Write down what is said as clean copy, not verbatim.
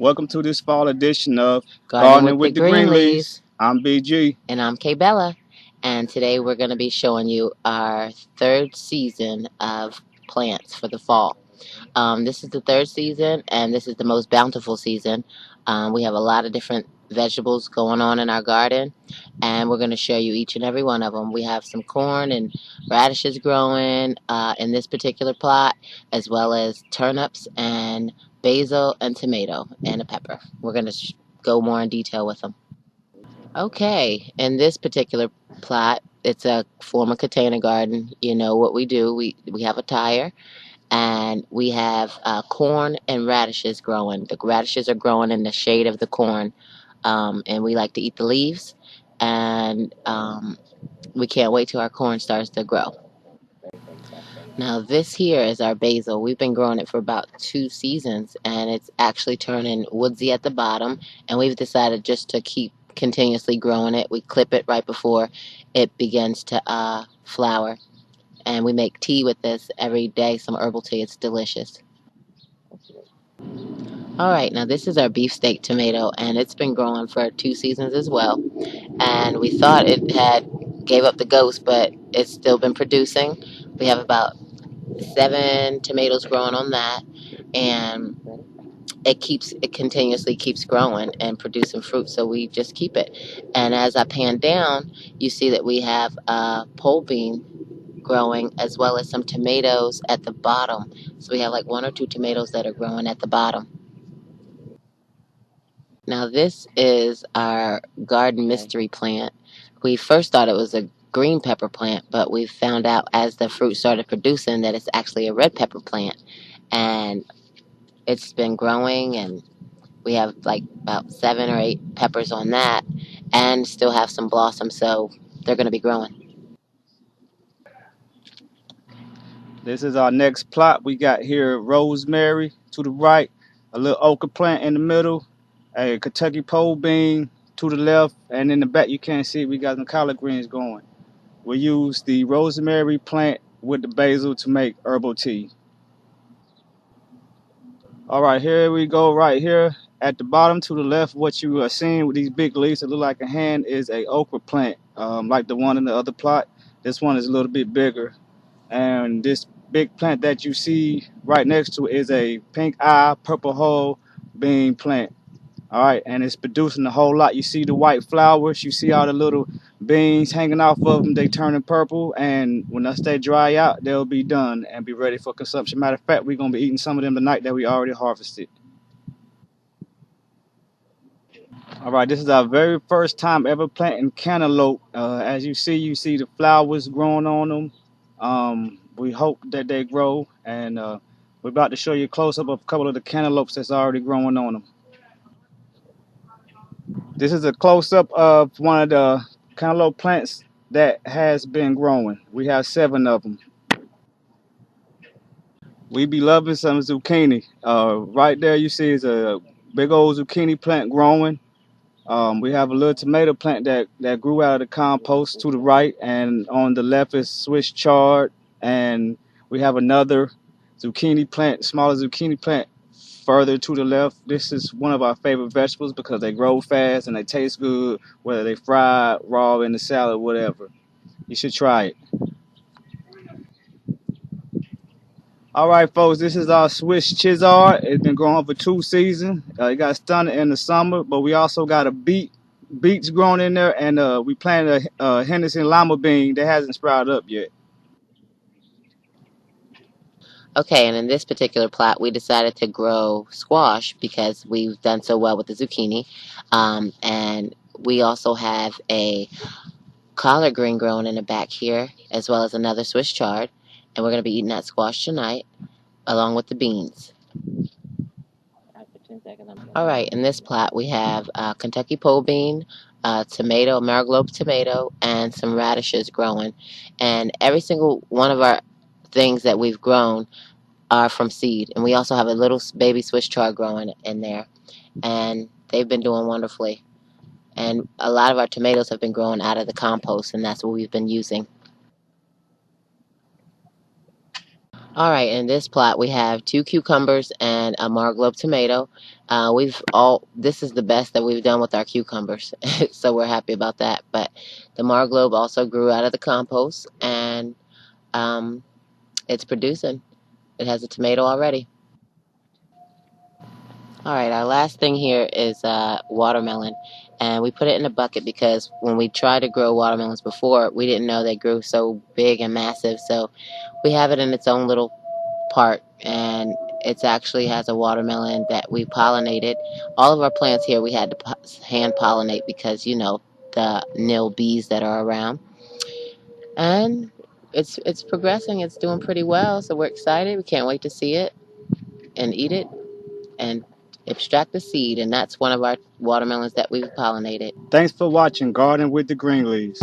Welcome to this fall edition of Gardening Gardening with the with the Greenlees. Greenlees. I'm BG. And I'm Kay Bella. And today we're going to be showing you our third season of plants for the fall. This is the third season, and this is the most bountiful season. We have a lot of different vegetables going on in our garden, and we're going to show you each and every one of them. We have some corn and radishes growing in this particular plot, as well as turnips and basil and tomato and a pepper. We're going to go more in detail with them. Okay, in this particular plot, it's a former container garden. You know what we do. We have a tire, and we have corn and radishes growing. The radishes are growing in the shade of the corn, and we like to eat the leaves, and we can't wait till our corn starts to grow. Now this here is our basil. We've been growing it for about 2 seasons, and it's actually turning woodsy at the bottom, and we've decided just to keep continuously growing it. We clip it right before it begins to flower, and we make tea with this every day, some herbal tea. It's delicious. Alright, now this is our beefsteak tomato, and it's been growing for 2 seasons as well, and we thought it had gave up the ghost, but it's still been producing. We have about 7 tomatoes growing on that, and it continuously keeps growing and producing fruit, so we just keep it. And as I pan down, you see that we have a pole bean growing, as well as some tomatoes at the bottom. So we have like 1 or 2 tomatoes that are growing at the bottom. Now this is our garden mystery plant. We first thought it was a green pepper plant, but we found out as the fruit started producing that it's actually a red pepper plant. And it's been growing, and we have like about 7 or 8 peppers on that, and still have some blossoms, so they're going to be growing. This is our next plot. We got here rosemary to the right, a little okra plant in the middle, a Kentucky pole bean to the left, and in the back you can't see we got some collard greens going. We use the rosemary plant with the basil to make herbal tea. All right, here we go. Right here at the bottom to the left, what you are seeing with these big leaves that look like a hand is a okra plant, like the one in the other plot. This one is a little bit bigger, and this big plant that you see right next to it is a pink eye, purple hull bean plant. All right, and it's producing a whole lot. You see the white flowers, you see all the little beans hanging off of them. They turning purple, and when they dry out, they'll be done and be ready for consumption. Matter of fact, we're gonna be eating some of them tonight that we already harvested. All right, this is our very first time ever planting cantaloupe. As you see the flowers growing on them. We hope that they grow, and we're about to show you a close up of a couple of the cantaloupes that's already growing on them. This is a close up of one of the cantaloupe plants that has been growing. We have 7 of them. We be loving some zucchini. Right there, you see is a big old zucchini plant growing. We have a little tomato plant that grew out of the compost to the right, and on the left is Swiss chard, and we have another zucchini plant, smaller zucchini plant further to the left. This is one of our favorite vegetables because they grow fast and they taste good, whether they fried, raw, in the salad, whatever. You should try it. All right, folks, this is our Swiss Chizard. It's been growing for 2 seasons. It got stunted in the summer, but we also got a beets growing in there, and we planted a Henderson lima bean that hasn't sprouted up yet. Okay, and in this particular plot, we decided to grow squash because we've done so well with the zucchini. And we also have a collard green growing in the back here, as well as another Swiss chard. And we're going to be eating that squash tonight, along with the beans. Alright, in this plot, we have Kentucky pole bean, tomato, Mariglobe tomato, and some radishes growing. And every single one of our things that we've grown are from seed, and we also have a little baby Swiss chard growing in there, and they've been doing wonderfully. And a lot of our tomatoes have been growing out of the compost, and that's what we've been using. All right, in this plot we have two cucumbers and a Marglobe tomato. This is the best that we've done with our cucumbers, so we're happy about that. But the Marglobe also grew out of the compost, and um, it's producing. It has a tomato already. All right, our last thing here is watermelon, and we put it in a bucket because when we tried to grow watermelons before, we didn't know they grew so big and massive. So we have it in its own little part, and it actually has a watermelon that we pollinated. All of our plants here we had to hand pollinate because the nil bees that are around, and it's progressing. It's doing pretty well, so we're excited. We can't wait to see it and eat it and extract the seed, and that's one of our watermelons that we've pollinated. Thanks for watching Garden with the Greenlees.